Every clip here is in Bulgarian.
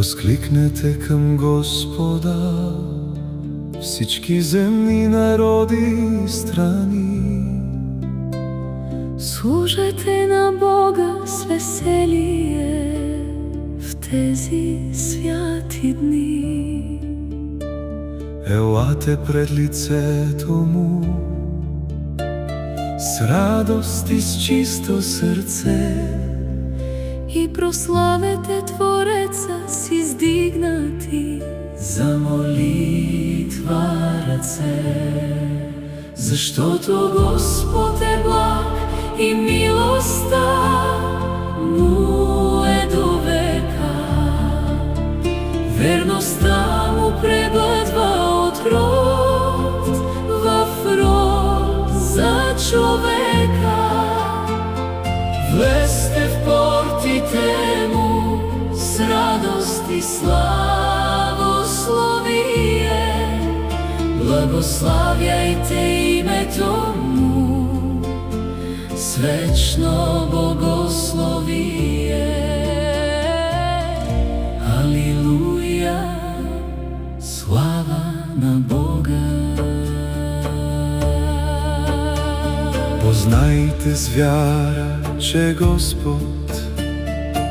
Възкликнете към Господа всички земни народи и страни. Служете на Бога с веселие в тези святи дни. Елате пред лицето Му с радост и с чисто сърце И прославете Твореца с издигнати за молитва ръце. Защото Господ е благ и милостта Му е до века. Верността Му пребъдва от род в род за човека. Влезте в портите Му с радост и славословие. Благославяйте името Му с вечно богословие. Алилуя, слава на Бога. Познайте с вяра, че Господ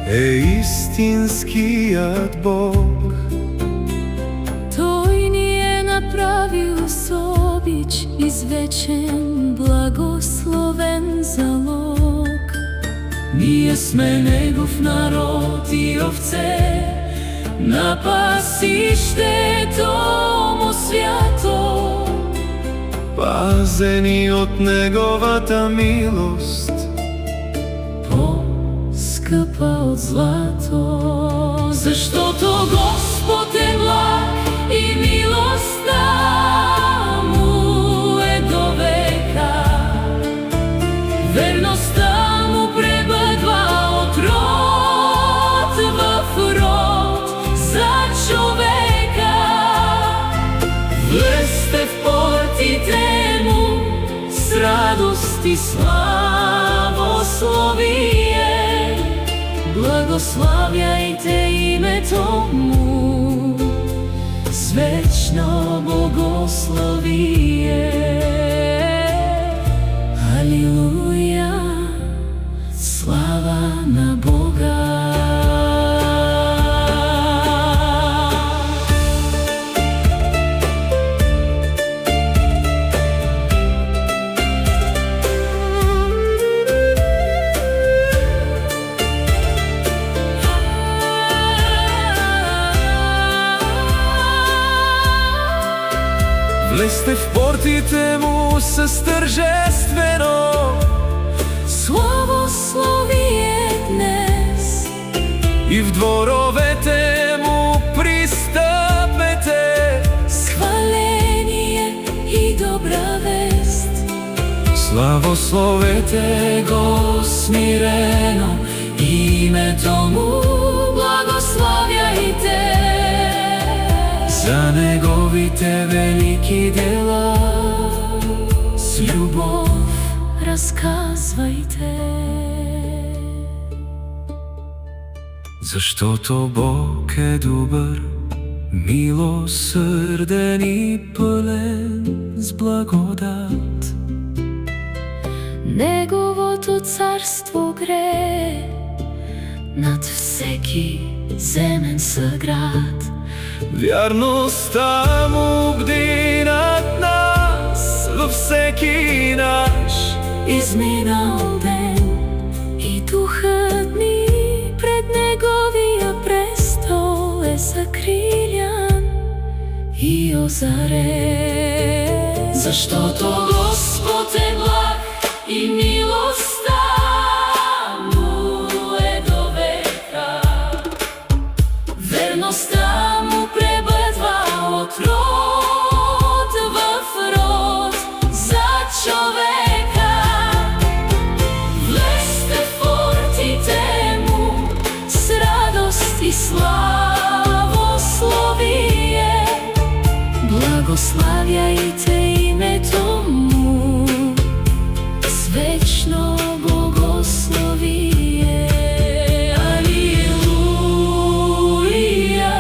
е истинският Бог. Той ни е направил с обич извечен, благословен залог. Ние сме Негов народ и овце на пасището Му свято. Пазени от Неговата милост, по-скъпа от злато. Защото Господ е благ и милостта Му е до века. Верността Му пребъдва от род в род за човека. Влезте в портите Му с радост и славословие. Благославяйте името Му с вечно богословие. Алилуя, слава на Бога. влезте в портите Му с тържествено славословие днес. и в дворовете Му пристъпете С хваление и добра вест. славословете Го смирено, името Му благославяйте. за Неговите велики дела С любов разказвайте. Защото Бог е добър, милосърден и пълен с благодат. Неговото царство грее над всеки земен съград. Вярността Му бди над нас във всеки наш изминал ден и духът ни пред Неговия престол е закрилян и озарен. Защото Господ е благ и милостта Му е до века. Верността Му пребъдва от род в род за човека. Влезте в портите Му с радост и славословие. Благославяйте името Му с вечно богословие. Алилуя,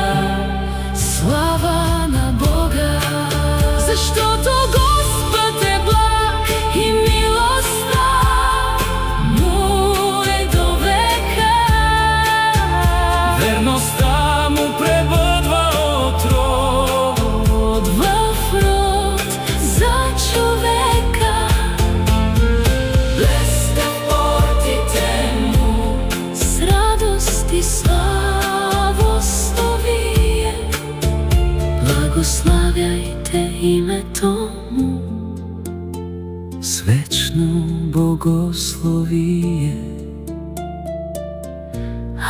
свечно богословіє.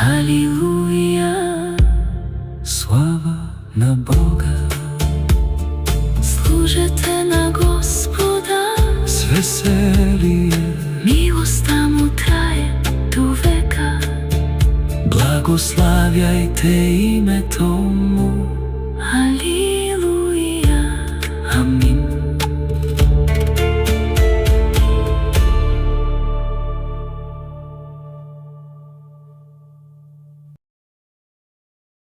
Алілуя, Слава на Бога, служите на Господа, звеселіє, милость тому трає до века. благославляйте ім'я тому,